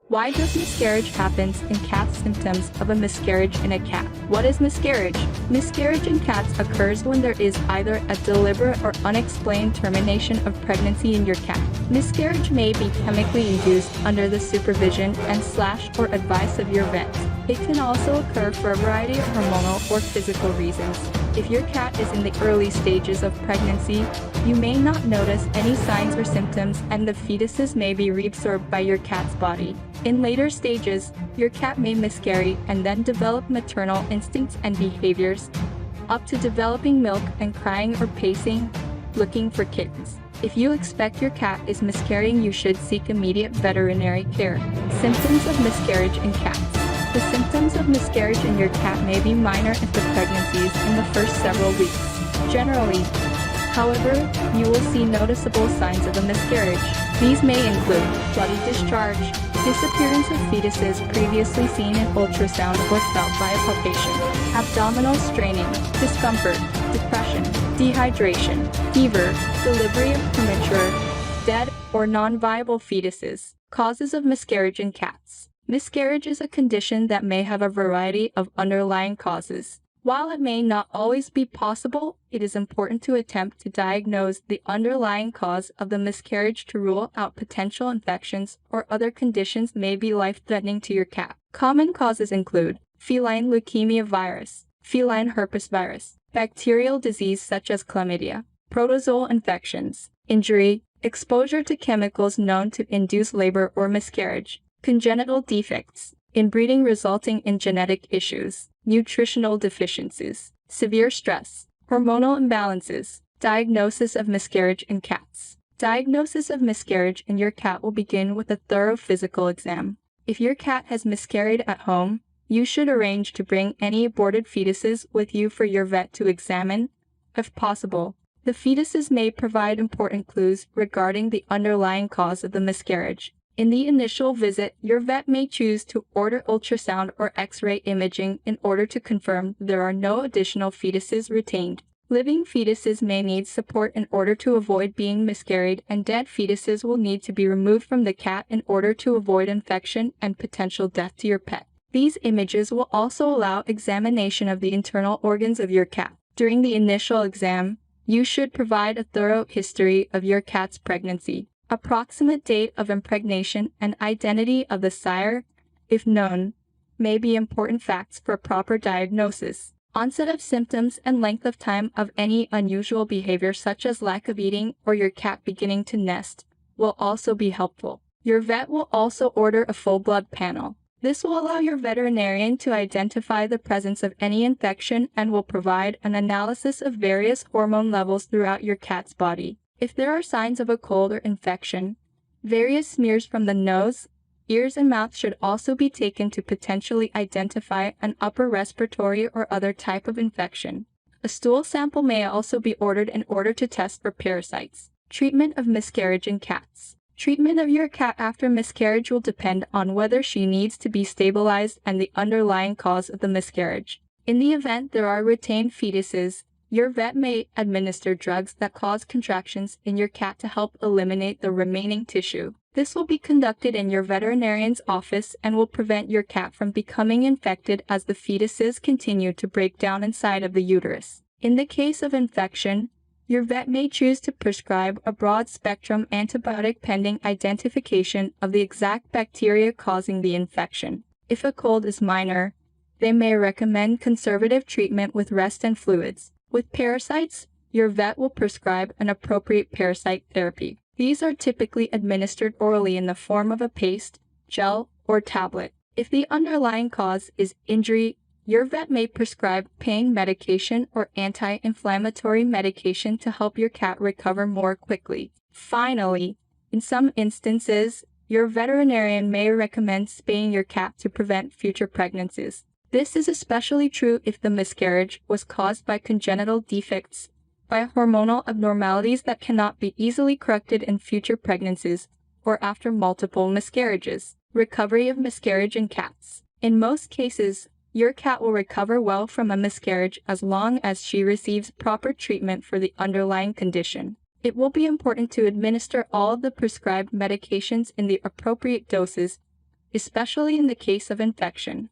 Why does miscarriage happens in cats? Symptoms of a miscarriage in a cat. What is miscarriage? Miscarriage in cats occurs when there is either a deliberate or unexplained termination of pregnancy in your cat. Miscarriage may be chemically induced under the supervision and/or advice of your vet. It can also occur for a variety of hormonal or physical reasons. If your cat is in the early stages of pregnancy, you may not notice any signs or symptoms and the fetuses may be reabsorbed by your cat's body. In later stages, your cat may miscarry and then develop maternal instincts and behaviors, up to developing milk and crying or pacing, looking for kittens. If you expect your cat is miscarrying, you should seek immediate veterinary care. Symptoms of miscarriage in cats. The symptoms of miscarriage in your cat may be minor if the pregnancy is in the first several weeks. Generally, however, you will see noticeable signs of a miscarriage. These may include bloody discharge, disappearance of fetuses previously seen in ultrasound or felt by a palpation, abdominal straining, discomfort, depression, dehydration, fever, delivery of premature, dead, or non-viable fetuses. Causes of miscarriage in cats. Miscarriage is a condition that may have a variety of underlying causes. While it may not always be possible, it is important to attempt to diagnose the underlying cause of the miscarriage to rule out potential infections or other conditions may be life-threatening to your cat. Common causes include feline leukemia virus, feline herpes virus, bacterial disease such as chlamydia, protozoal infections, injury, exposure to chemicals known to induce labor or miscarriage, congenital defects, inbreeding resulting in genetic issues, nutritional deficiencies, severe stress, hormonal imbalances. Diagnosis of miscarriage in cats. Diagnosis of miscarriage in your cat will begin with a thorough physical exam. If your cat has miscarried at home, you should arrange to bring any aborted fetuses with you for your vet to examine, if possible. The fetuses may provide important clues regarding the underlying cause of the miscarriage. In the initial visit, your vet may choose to order ultrasound or X-ray imaging in order to confirm there are no additional fetuses retained. Living fetuses may need support in order to avoid being miscarried, and dead fetuses will need to be removed from the cat in order to avoid infection and potential death to your pet. These images will also allow examination of the internal organs of your cat. During the initial exam, you should provide a thorough history of your cat's pregnancy. Approximate date of impregnation and identity of the sire, if known, may be important facts for proper diagnosis. Onset of symptoms and length of time of any unusual behavior such as lack of eating or your cat beginning to nest will also be helpful. Your vet will also order a full blood panel. This will allow your veterinarian to identify the presence of any infection and will provide an analysis of various hormone levels throughout your cat's body. If there are signs of a cold or infection, various smears from the nose, ears, and mouth should also be taken to potentially identify an upper respiratory or other type of infection. A stool sample may also be ordered in order to test for parasites. Treatment of miscarriage in cats. Treatment of your cat after miscarriage will depend on whether she needs to be stabilized and the underlying cause of the miscarriage. In the event there are retained fetuses, your vet may administer drugs that cause contractions in your cat to help eliminate the remaining tissue. This will be conducted in your veterinarian's office and will prevent your cat from becoming infected as the fetuses continue to break down inside of the uterus. In the case of infection, your vet may choose to prescribe a broad-spectrum antibiotic pending identification of the exact bacteria causing the infection. If a cold is minor, they may recommend conservative treatment with rest and fluids. With parasites, your vet will prescribe an appropriate parasite therapy. These are typically administered orally in the form of a paste, gel, or tablet. If the underlying cause is injury, your vet may prescribe pain medication or anti-inflammatory medication to help your cat recover more quickly. Finally, in some instances, your veterinarian may recommend spaying your cat to prevent future pregnancies. This is especially true if the miscarriage was caused by congenital defects, by hormonal abnormalities that cannot be easily corrected in future pregnancies, or after multiple miscarriages. Recovery of miscarriage in cats. In most cases, your cat will recover well from a miscarriage as long as she receives proper treatment for the underlying condition. It will be important to administer all of the prescribed medications in the appropriate doses, especially in the case of infection.